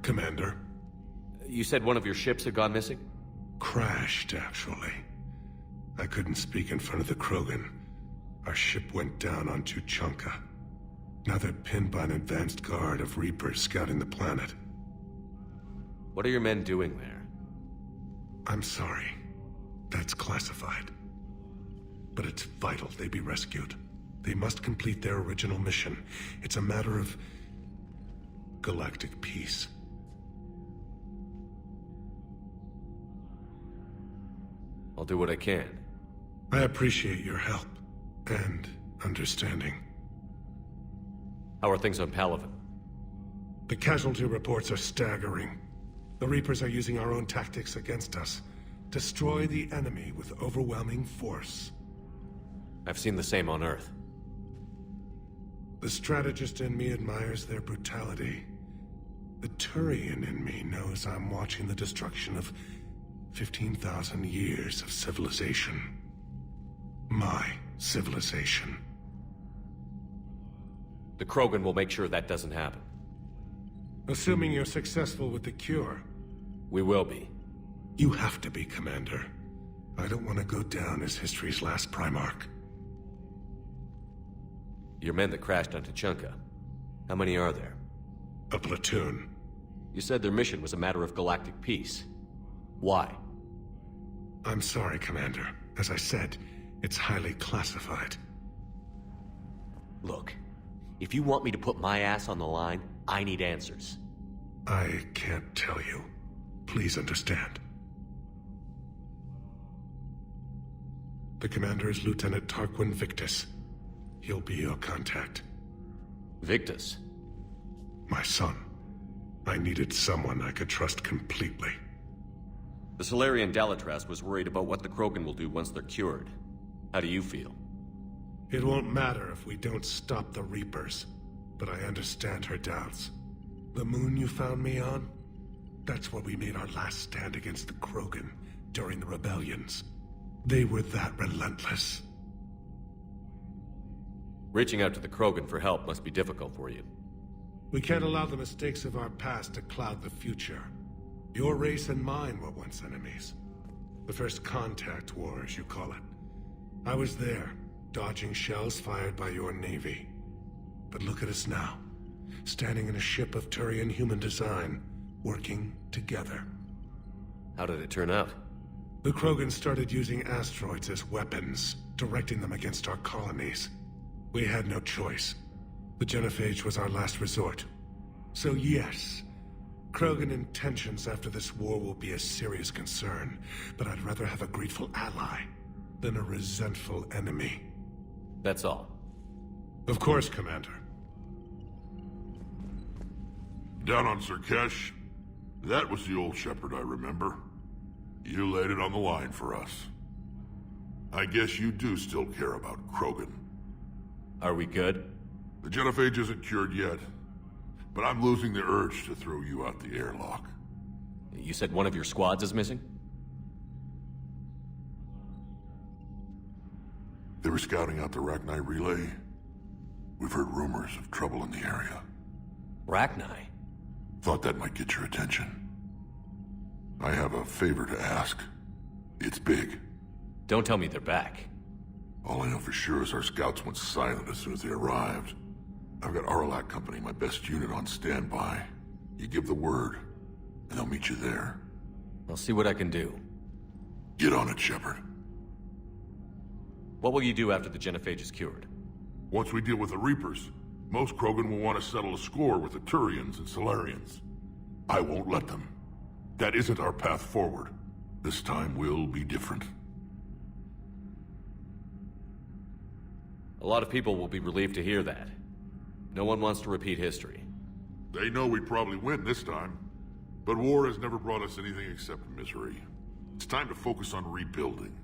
Commander. You said one of your ships had gone missing? Crashed, actually. I couldn't speak in front of the Krogan. Our ship went down on Tuchanka. Now they're pinned by an advanced guard of Reapers scouting the planet. What are your men doing there? I'm sorry. That's classified. But it's vital they be rescued. They must complete their original mission. It's a matter of galactic peace. I'll do what I can. I appreciate your help and understanding. How are things on Palaven? The casualty reports are staggering. The Reapers are using our own tactics against us. Destroy the enemy with overwhelming force. I've seen the same on Earth. The strategist in me admires their brutality. The Turian in me knows I'm watching the destruction of 15,000 years of civilization. My civilization. The Krogan will make sure that doesn't happen. Assuming you're successful with the cure. We will be. You have to be, Commander. I don't want to go down as history's last Primarch. Your men that crashed on Tuchanka. How many are there? A platoon. You said their mission was a matter of galactic peace. Why? I'm sorry, Commander. As I said, it's highly classified. Look, if you want me to put my ass on the line, I need answers. I can't tell you. Please understand. The commander is Lieutenant Tarquin Victus. He'll be your contact. Victus? My son. I needed someone I could trust completely. The Solarian Dalatras was worried about what the Krogan will do once they're cured. How do you feel? It won't matter if we don't stop the Reapers, but I understand her doubts. The moon you found me on? That's where we made our last stand against the Krogan during the rebellions. They were that relentless. Reaching out to the Krogan for help must be difficult for you. We can't allow the mistakes of our past to cloud the future. Your race and mine were once enemies. The first contact war, as you call it. I was there, dodging shells fired by your navy. But look at us now, standing in a ship of Turian human design, working together. How did it turn out? The Krogan started using asteroids as weapons, directing them against our colonies. We had no choice. The genophage was our last resort. So yes, Krogan intentions after this war will be a serious concern, but I'd rather have a grateful ally than a resentful enemy. That's all. Of course, Commander. Down on Sirkesh, that was the old shepherd I remember. You laid it on the line for us. I guess you do still care about Krogan. Are we good? The genophage isn't cured yet, but I'm losing the urge to throw you out the airlock. You said one of your squads is missing? They were scouting out the Rachni relay. We've heard rumors of trouble in the area. Rachni? Thought that might get your attention. I have a favor to ask. It's big. Don't tell me they're back. All I know for sure is our scouts went silent as soon as they arrived. I've got Aralac Company, my best unit, on standby. You give the word, and they'll meet you there. I'll see what I can do. Get on it, Shepard. What will you do after the genophage is cured? Once we deal with the Reapers, most Krogan will want to settle a score with the Turians and Solarians. I won't let them. That isn't our path forward. This time will be different. A lot of people will be relieved to hear that. No one wants to repeat history. They know we probably win this time. But war has never brought us anything except misery. It's time to focus on rebuilding.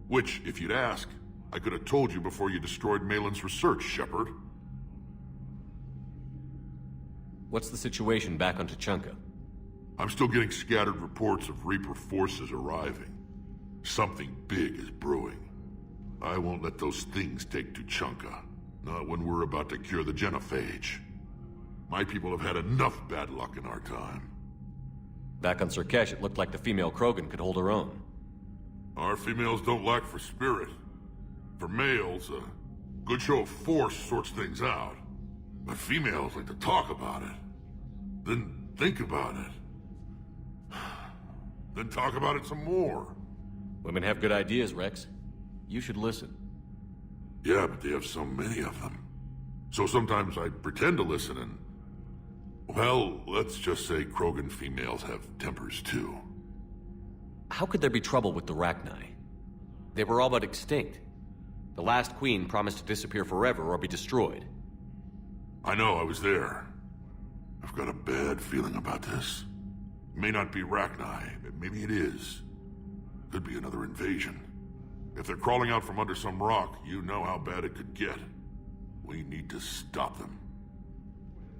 Which, if you'd ask, I could have told you before you destroyed Malin's research, Shepard. What's the situation back on Tuchanka? I'm still getting scattered reports of Reaper forces arriving. Something big is brewing. I won't let those things take Tuchanka. Not when we're about to cure the genophage. My people have had enough bad luck in our time. Back on Sirkesh, it looked like the female Krogan could hold her own. Our females don't lack for spirit. For males, a good show of force sorts things out. But females like to talk about it. Then think about it. Then talk about it some more. Women have good ideas, Rex. You should listen. Yeah, but they have so many of them. So sometimes I pretend to listen and... Well, let's just say Krogan females have tempers too. How could there be trouble with the Rachni? They were all but extinct. The last queen promised to disappear forever or be destroyed. I know, I was there. I've got a bad feeling about this. It may not be Rachni, but maybe it is. Could be another invasion. If they're crawling out from under some rock, you know how bad it could get. We need to stop them.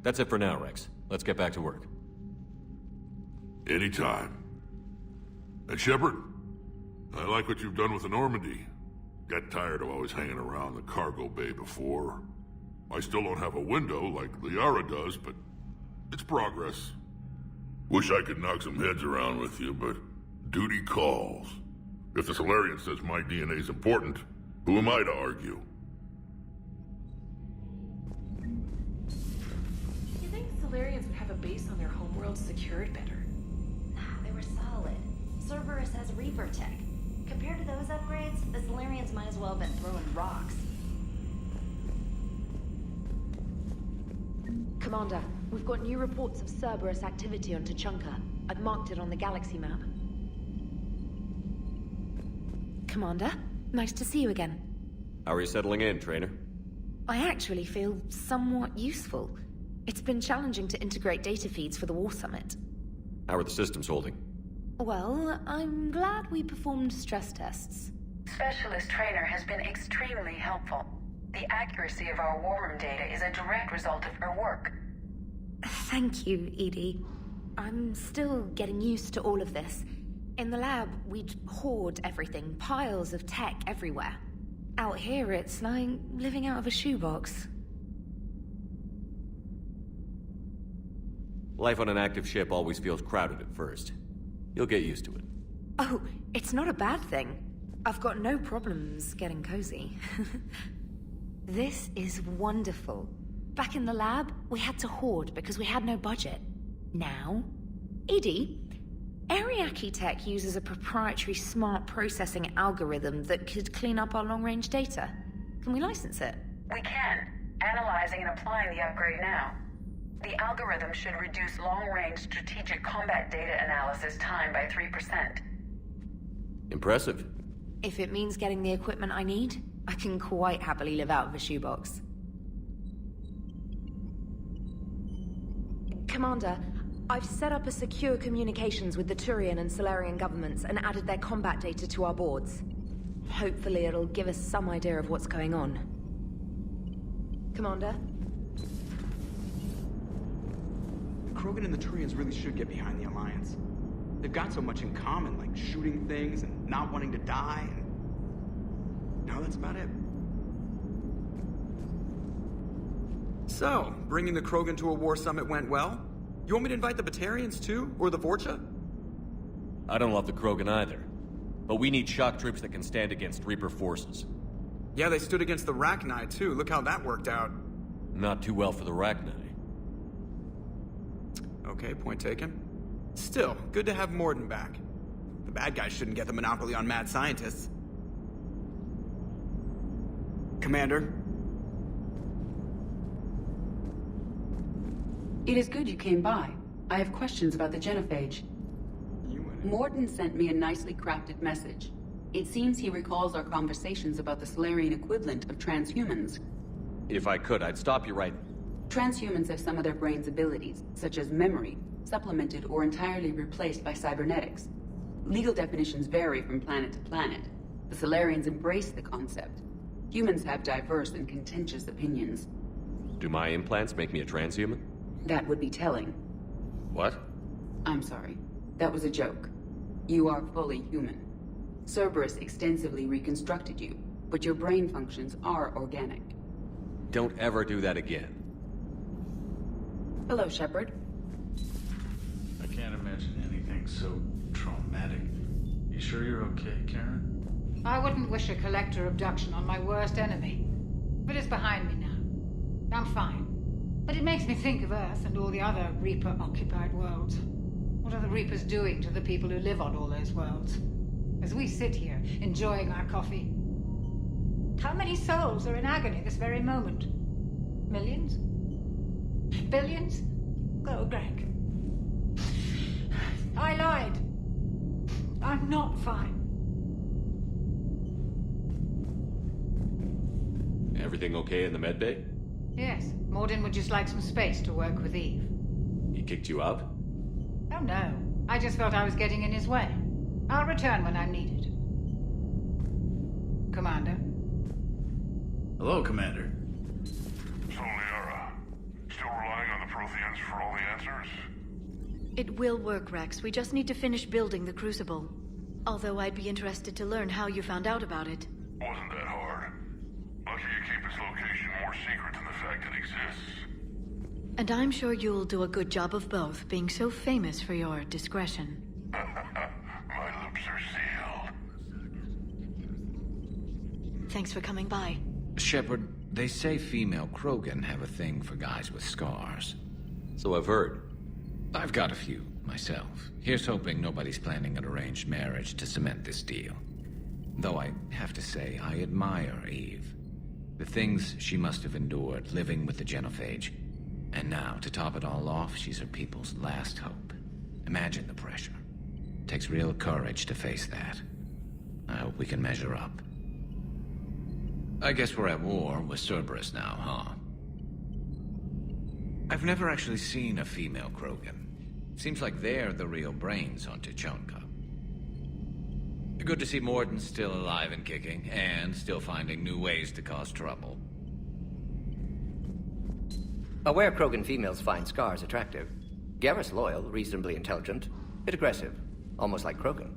That's it for now, Rex. Let's get back to work. Anytime. And Shepard, I like what you've done with the Normandy. Got tired of always hanging around the cargo bay before. I still don't have a window like Liara does, but it's progress. Wish I could knock some heads around with you, but duty calls. If the Solarian says my DNA's important, who am I to argue? You think Solarians would have a base on their homeworld secured better? Nah, they were solid. Cerberus has Reaper tech. Compared to those upgrades, the Solarians might as well have been throwing rocks. Commander, we've got new reports of Cerberus activity on Tuchanka. I've marked it on the galaxy map. Commander, nice to see you again. How are you settling in, Trainer? I actually feel somewhat useful. It's been challenging to integrate data feeds for the War Summit. How are the systems holding? Well, I'm glad we performed stress tests. Specialist Trainer has been extremely helpful. The accuracy of our war room data is a direct result of her work. Thank you, Edie. I'm still getting used to all of this. In the lab, we'd hoard everything, piles of tech everywhere. Out here, it's like living out of a shoebox. Life on an active ship always feels crowded at first. You'll get used to it. Oh, it's not a bad thing. I've got no problems getting cozy. This is wonderful. Back in the lab, we had to hoard because we had no budget. Now, Edie, Ariake Tech uses a proprietary smart processing algorithm that could clean up our long-range data. Can we license it? We can. Analyzing and applying the upgrade now. The algorithm should reduce long-range strategic combat data analysis time by 3%. Impressive. If it means getting the equipment I need, I can quite happily live out of a shoebox. Commander, I've set up a secure communications with the Turian and Solarian governments and added their combat data to our boards. Hopefully it'll give us some idea of what's going on. Commander? The Krogan and the Turians really should get behind the Alliance. They've got so much in common, like shooting things and not wanting to die, and now that's about it. So, bringing the Krogan to a war summit went well? You want me to invite the Batarians too? Or the Vorcha? I don't love the Krogan either. But we need shock troops that can stand against Reaper forces. Yeah, they stood against the Rachni too. Look how that worked out. Not too well for the Rachni. Okay, point taken. Still, good to have Morden back. The bad guys shouldn't get the monopoly on mad scientists. Commander? It is good you came by. I have questions about the genophage. Morden sent me a nicely crafted message. It seems he recalls our conversations about the Solarian equivalent of transhumans. If I could, I'd stop you right... Transhumans have some of their brain's abilities, such as memory, supplemented or entirely replaced by cybernetics. Legal definitions vary from planet to planet. The Solarians embrace the concept. Humans have diverse and contentious opinions. Do my implants make me a transhuman? That would be telling. What? I'm sorry. That was a joke. You are fully human. Cerberus extensively reconstructed you, but your brain functions are organic. Don't ever do that again. Hello, Shepard. I Can't imagine anything so traumatic. You sure you're okay, Karen? I wouldn't wish a collector abduction on my worst enemy. But it's behind me now. I'm fine. But it makes me think of Earth and all the other Reaper-occupied worlds. What are the Reapers doing to the people who live on all those worlds? As we sit here, enjoying our coffee. How many souls are in agony this very moment? Millions? Billions? Oh, Greg. I lied. I'm not fine. Everything okay in the medbay? Yes, Morden would just like some space to work with Eve. He kicked you out? Oh no, I just felt I was getting in his way. I'll return when I'm needed. Commander? Hello, Commander. So, Liara, still relying on the Protheans for all the answers? It will work, Rex. We just need to finish building the Crucible. Although I'd be interested to learn how you found out about it. Wasn't that hard. Lucky you keep its location more secret than the fact it exists. And I'm sure you'll do a good job of both, being so famous for your discretion. My lips are sealed. Thanks for coming by. Shepard, they say female Krogan have a thing for guys with scars. So I've heard. I've got a few, myself. Here's hoping nobody's planning an arranged marriage to cement this deal. Though I have to say, I admire Eve. The things she must have endured living with the Genophage. And now, to top it all off, she's her people's last hope. Imagine the pressure. Takes real courage to face that. I hope we can measure up. I guess we're at war with Cerberus now, huh? I've never actually seen a female Krogan. Seems like they're the real brains on Tuchanka. Good to see Morden still alive and kicking, and still finding new ways to cause trouble. Aware Krogan females find scars attractive. Garrus loyal, reasonably intelligent, bit aggressive, almost like Krogan.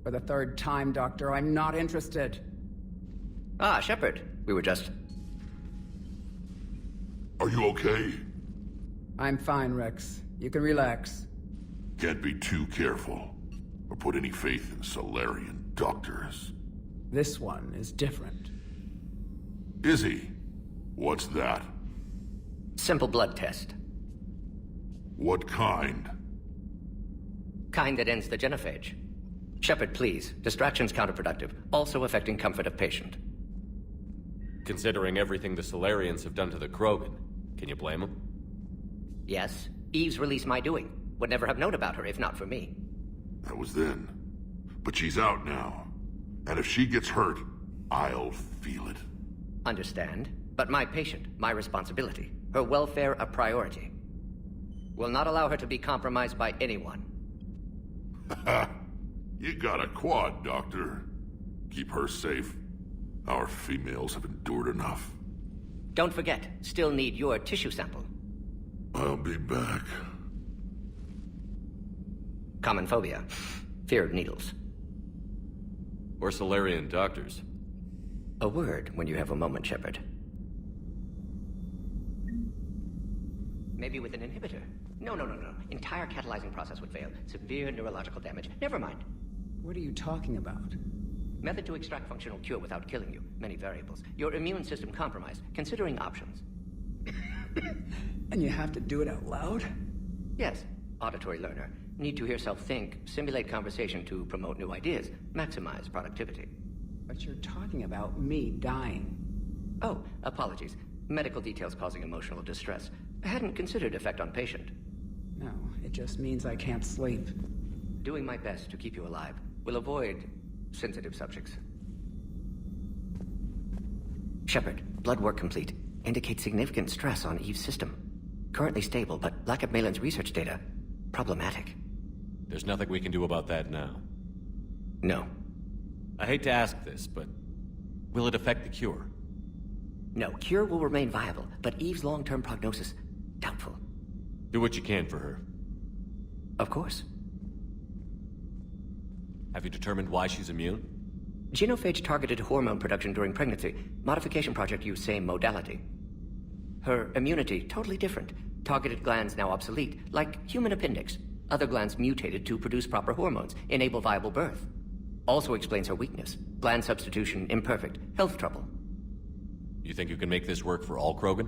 For the third time, Doctor, I'm not interested. Ah, Shepard. We were just... Are you okay? I'm fine, Rex. You can relax. Can't be too careful, or put any faith in Solarian doctors. This one is different. Is he? What's that? Simple blood test. What kind? Kind that ends the genophage. Shepard, please. Distraction's counterproductive, also affecting comfort of patient. Considering everything the Solarians have done to the Krogan, can you blame them? Yes. Eve's release my doing. Would never have known about her if not for me. That was then. But she's out now. And if she gets hurt, I'll feel it. Understand. But my patient, my responsibility. Her welfare a priority. Will not allow her to be compromised by anyone. You got a quad, Doctor. Keep her safe. Our females have endured enough. Don't forget, still need your tissue sample. I'll be back. Common phobia. Fear of needles. Or Solarian doctors. A word when you have a moment, Shepard. Maybe with an inhibitor. No. Entire catalyzing process would fail. Severe neurological damage. Never mind. What are you talking about? Method to extract functional cure without killing you. Many variables. Your immune system compromised. Considering options. And you have to do it out loud? Yes. Auditory learner. Need to hear self-think, simulate conversation to promote new ideas, maximize productivity. But you're talking about me dying. Oh, apologies. Medical details causing emotional distress. I hadn't considered effect on patient. No, it just means I can't sleep. Doing my best to keep you alive. Will avoid sensitive subjects. Shepard, blood work complete. Indicates significant stress on Eve's system. Currently stable, but lack of Malin's research data. Problematic. There's nothing we can do about that now. No. I hate to ask this, but will it affect the cure? No, cure will remain viable, but Eve's long-term prognosis, doubtful. Do what you can for her. Of course. Have you determined why she's immune? Genophage targeted hormone production during pregnancy. Modification project used same modality. Her immunity, totally different. Targeted glands now obsolete, like human appendix. Other glands mutated to produce proper hormones, enable viable birth. Also explains her weakness. Gland substitution imperfect. Health trouble. You think you can make this work for all Krogan?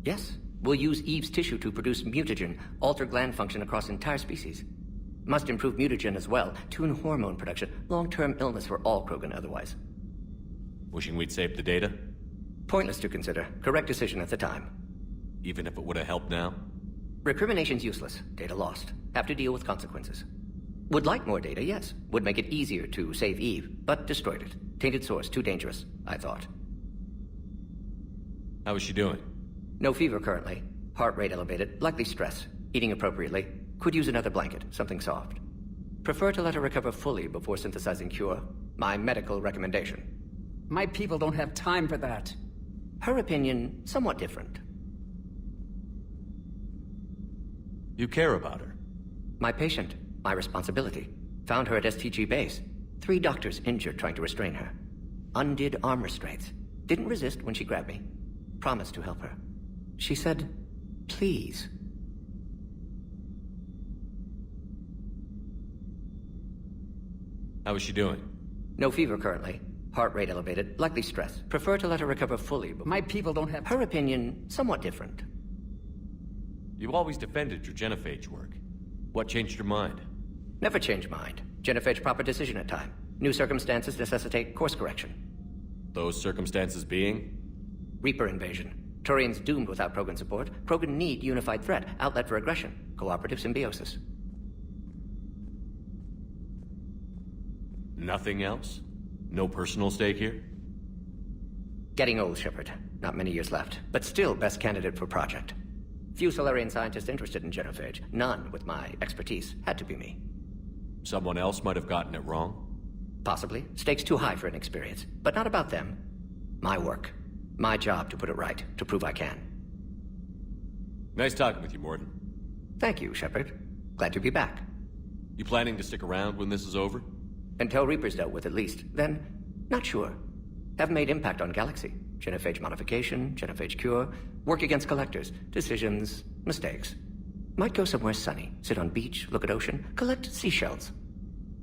Yes. We'll use Eve's tissue to produce mutagen, alter gland function across entire species. Must improve mutagen as well, tune hormone production. Long-term illness for all Krogan otherwise. Wishing we'd saved the data? Pointless to consider. Correct decision at the time. Even if it would have helped now? Recrimination's useless. Data lost. Have to deal with consequences. Would like more data, yes. Would make it easier to save Eve, but destroyed it. Tainted source, too dangerous, I thought. How is she doing? No fever currently. Heart rate elevated, likely stress. Eating appropriately. Could use another blanket, something soft. Prefer to let her recover fully before synthesizing cure. My medical recommendation. My people don't have time for that. Her opinion, somewhat different. You care about her? My patient. My responsibility. Found her at STG base. 3 doctors injured trying to restrain her. Undid arm restraints. Didn't resist when she grabbed me. Promised to help her. She said, please. How is she doing? No fever currently. Heart rate elevated, likely stress. Prefer to let her recover fully before... My people don't have... Her opinion, somewhat different. You've always defended your genophage work. What changed your mind? Never change mind. Genophage proper decision at time. New circumstances necessitate course correction. Those circumstances being? Reaper invasion. Turians doomed without Krogan support. Krogan need unified threat, outlet for aggression. Cooperative symbiosis. Nothing else? No personal stake here? Getting old, Shepard. Not many years left, but still best candidate for project. Few Solarian scientists interested in genophage. None with my expertise. Had to be me. Someone else might have gotten it wrong? Possibly. Stakes too high for inexperience. But not about them. My work. My job to put it right, to prove I can. Nice talking with you, Morden. Thank you, Shepard. Glad to be back. You planning to stick around when this is over? Until Reaper's dealt with, at least. Then, not sure. Haven't made impact on Galaxy. Genophage modification, genophage cure, work against collectors, decisions, mistakes. Might go somewhere sunny, sit on beach, look at ocean, collect seashells.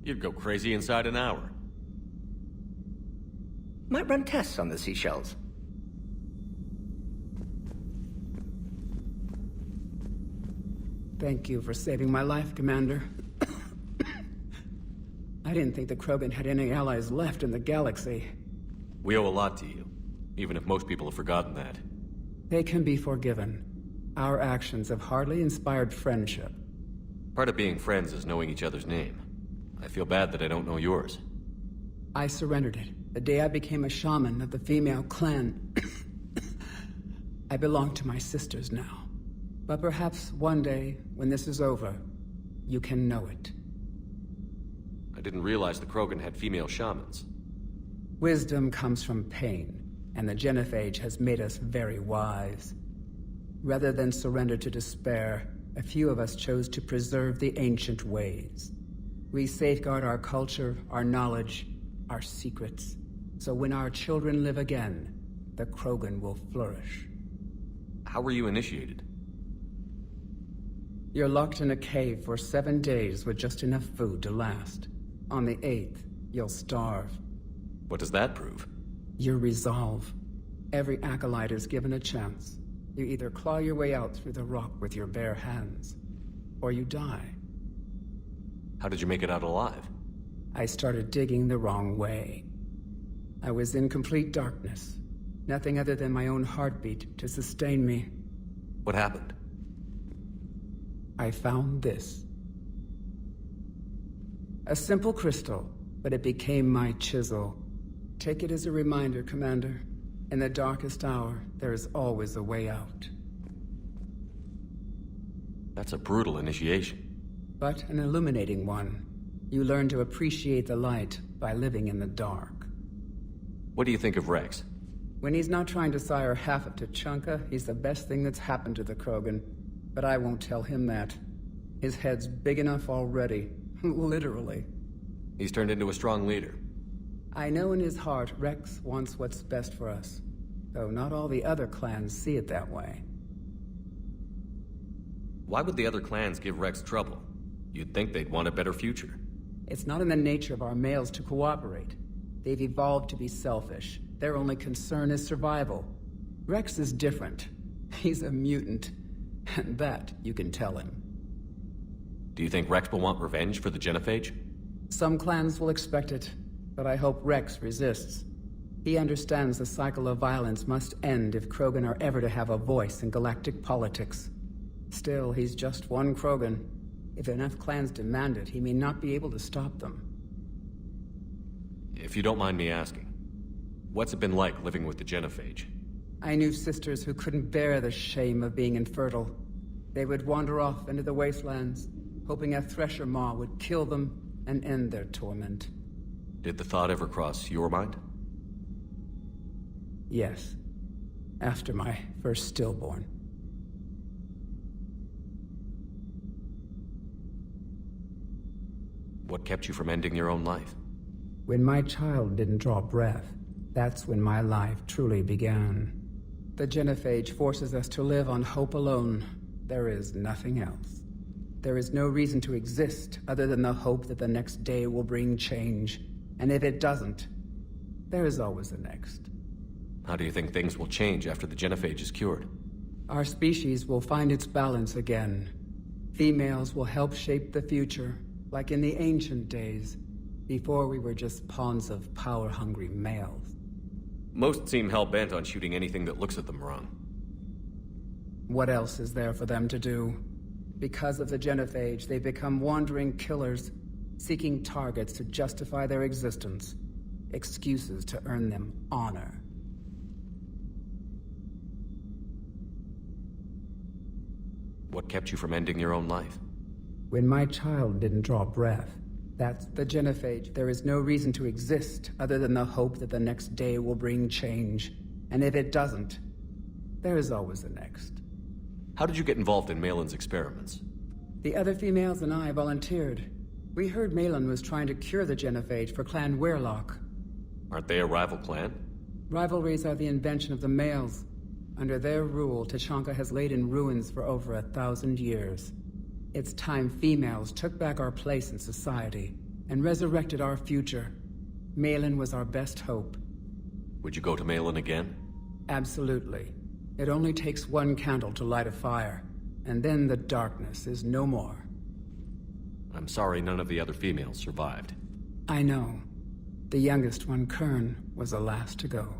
You'd go crazy inside an hour. Might run tests on the seashells. Thank you for saving my life, Commander. I didn't think the Krogan had any allies left in the galaxy. We owe a lot to you, even if most people have forgotten that. They can be forgiven. Our actions have hardly inspired friendship. Part of being friends is knowing each other's name. I feel bad that I don't know yours. I surrendered it the day I became a shaman of the female clan. I belong to my sisters now. But perhaps one day, when this is over, you can know it. I didn't realize the Krogan had female shamans. Wisdom comes from pain, and the genophage has made us very wise. Rather than surrender to despair, a few of us chose to preserve the ancient ways. We safeguard our culture, our knowledge, our secrets. So when our children live again, the Krogan will flourish. How were you initiated? You're locked in a cave for 7 days with just enough food to last. On the 8th, you'll starve. What does that prove? Your resolve. Every acolyte is given a chance. You either claw your way out through the rock with your bare hands, or you die. How did you make it out alive? I started digging the wrong way. I was in complete darkness. Nothing other than my own heartbeat to sustain me. What happened? I found this. A simple crystal, but it became my chisel. Take it as a reminder, Commander. In the darkest hour, there is always a way out. That's a brutal initiation. But an illuminating one. You learn to appreciate the light by living in the dark. What do you think of Rex? When he's not trying to sire half of Tuchanka, he's the best thing that's happened to the Krogan. But I won't tell him that. His head's big enough already. Literally. He's turned into a strong leader. I know in his heart Rex wants what's best for us. Though not all the other clans see it that way. Why would the other clans give Rex trouble? You'd think they'd want a better future. It's not in the nature of our males to cooperate. They've evolved to be selfish. Their only concern is survival. Rex is different. He's a mutant. And that you can tell him. Do you think Rex will want revenge for the Genophage? Some clans will expect it, but I hope Rex resists. He understands the cycle of violence must end if Krogan are ever to have a voice in galactic politics. Still, he's just one Krogan. If enough clans demand it, he may not be able to stop them. If you don't mind me asking, what's it been like living with the Genophage? I knew sisters who couldn't bear the shame of being infertile. They would wander off into the wastelands, hoping a Thresher Maw would kill them and end their torment. Did the thought ever cross your mind? Yes. After my first stillborn. What kept you from ending your own life? When my child didn't draw breath, that's when my life truly began. The Genophage forces us to live on hope alone. There is nothing else. There is no reason to exist other than the hope that the next day will bring change. And if it doesn't, there is always the next. How do you think things will change after the Genophage is cured? Our species will find its balance again. Females will help shape the future, like in the ancient days, before we were just pawns of power-hungry males. Most seem hell-bent on shooting anything that looks at them wrong. What else is there for them to do? Because of the Genophage, they become wandering killers, seeking targets to justify their existence, excuses to earn them honor. What kept you from ending your own life? When my child didn't draw breath, that's the Genophage. There is no reason to exist other than the hope that the next day will bring change. And if it doesn't, there is always the next. How did you get involved in Malin's experiments? The other females and I volunteered. We heard Malin was trying to cure the Genophage for Clan Weirlock. Aren't they a rival clan? Rivalries are the invention of the males. Under their rule, Tuchanka has laid in ruins for over 1,000 years. It's time females took back our place in society and resurrected our future. Malin was our best hope. Would you go to Malin again? Absolutely. It only takes one candle to light a fire, and then the darkness is no more. I'm sorry none of the other females survived. I know. The youngest one, Kern, was the last to go.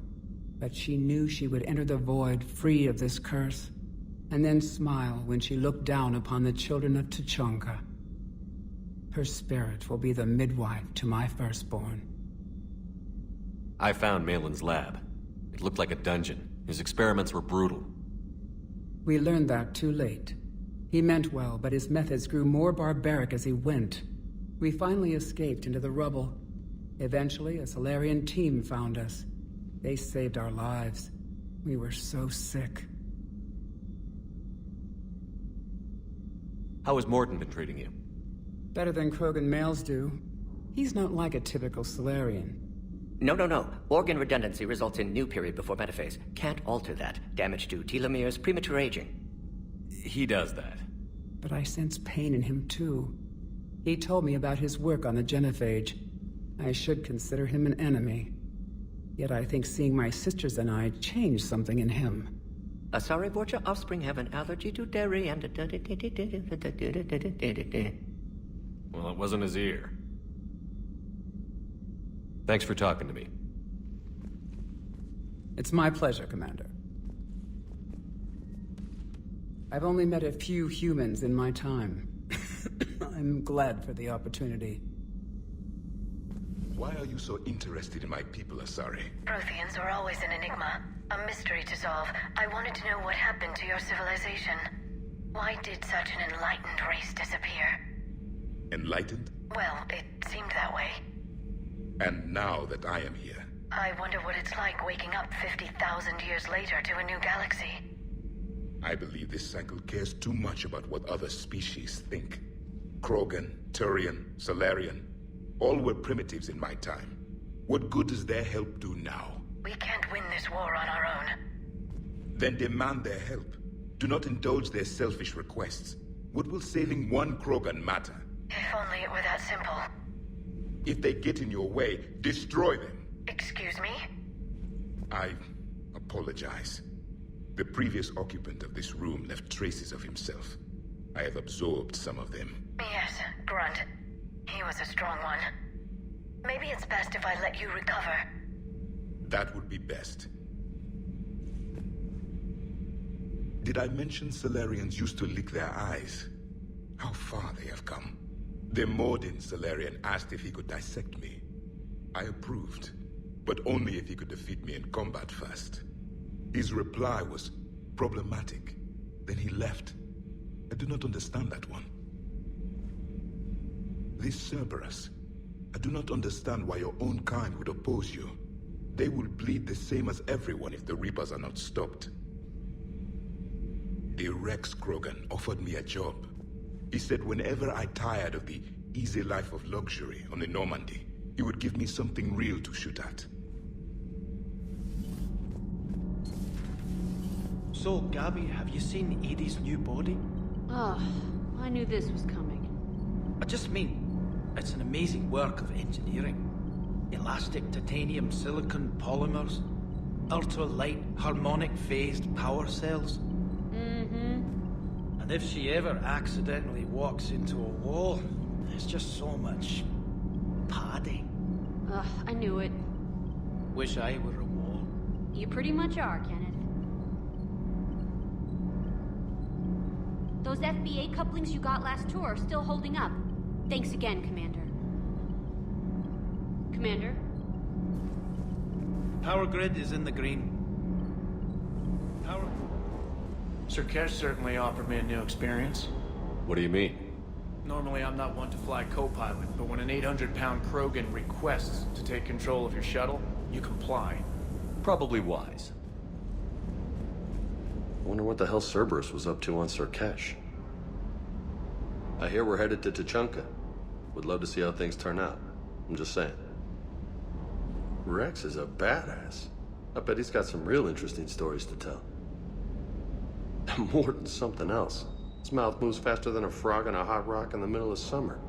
But she knew she would enter the void free of this curse, and then smile when she looked down upon the children of Tuchanka. Her spirit will be the midwife to my firstborn. I found Malin's lab. It looked like a dungeon. His experiments were brutal. We learned that too late. He meant well, but his methods grew more barbaric as he went. We finally escaped into the rubble. Eventually, a Solarian team found us. They saved our lives. We were so sick. How has Mordin been treating you? Better than Krogan males do. He's not like a typical Solarian. No. Organ redundancy results in new period before metaphase. Can't alter that. Damage to telomeres, premature aging. He does that. But I sense pain in him too. He told me about his work on the Genophage. I should consider him an enemy. Yet I think seeing my sisters and I changed something in him. Asari Vorcha offspring have an allergy to dairy and... Well, it wasn't his ear. Thanks for talking to me. It's my pleasure, Commander. I've only met a few humans in my time. I'm glad for the opportunity. Why are you so interested in my people, Asari? Protheans were always an enigma, a mystery to solve. I wanted to know what happened to your civilization. Why did such an enlightened race disappear? Enlightened? Well, it seemed that way. And now that I am here... I wonder what it's like waking up 50,000 years later to a new galaxy. I believe this cycle cares too much about what other species think. Krogan, Turian, Solarian, all were primitives in my time. What good does their help do now? We can't win this war on our own. Then demand their help. Do not indulge their selfish requests. What will saving one Krogan matter? If only it were that simple. If they get in your way, destroy them. Excuse me? I apologize. The previous occupant of this room left traces of himself. I have absorbed some of them. Yes, Grunt. He was a strong one. Maybe it's best if I let you recover. That would be best. Did I mention Salarians used to lick their eyes? How far they have come. The Mordin Salarian asked if he could dissect me. I approved, but only if he could defeat me in combat first. His reply was problematic. Then he left. I do not understand that one. This Cerberus, I do not understand why your own kind would oppose you. They will bleed the same as everyone if the Reapers are not stopped. The Rex Krogan offered me a job. He said whenever I tired of the easy life of luxury on the Normandy, he would give me something real to shoot at. So, Gabby, have you seen Edie's new body? Oh, I knew this was coming. I just mean, it's an amazing work of engineering. Elastic titanium silicon polymers, ultra-light harmonic phased power cells. Mm-hmm. And if she ever accidentally walks into a wall, there's just so much padding. Ugh, I knew it. Wish I were a wall. You pretty much are, Kenneth. Those FBA couplings you got last tour are still holding up. Thanks again, Commander. Commander? Power grid is in the green. Power... Sir Kesh certainly offered me a new experience. What do you mean? Normally I'm not one to fly co-pilot, but when an 800-pound Krogan requests to take control of your shuttle, you comply. Probably wise. I wonder what the hell Cerberus was up to on Sir Kesh. I hear we're headed to Tuchanka. Would love to see how things turn out. I'm just saying. Rex is a badass. I bet he's got some real interesting stories to tell. More than something else. His mouth moves faster than a frog on a hot rock in the middle of summer.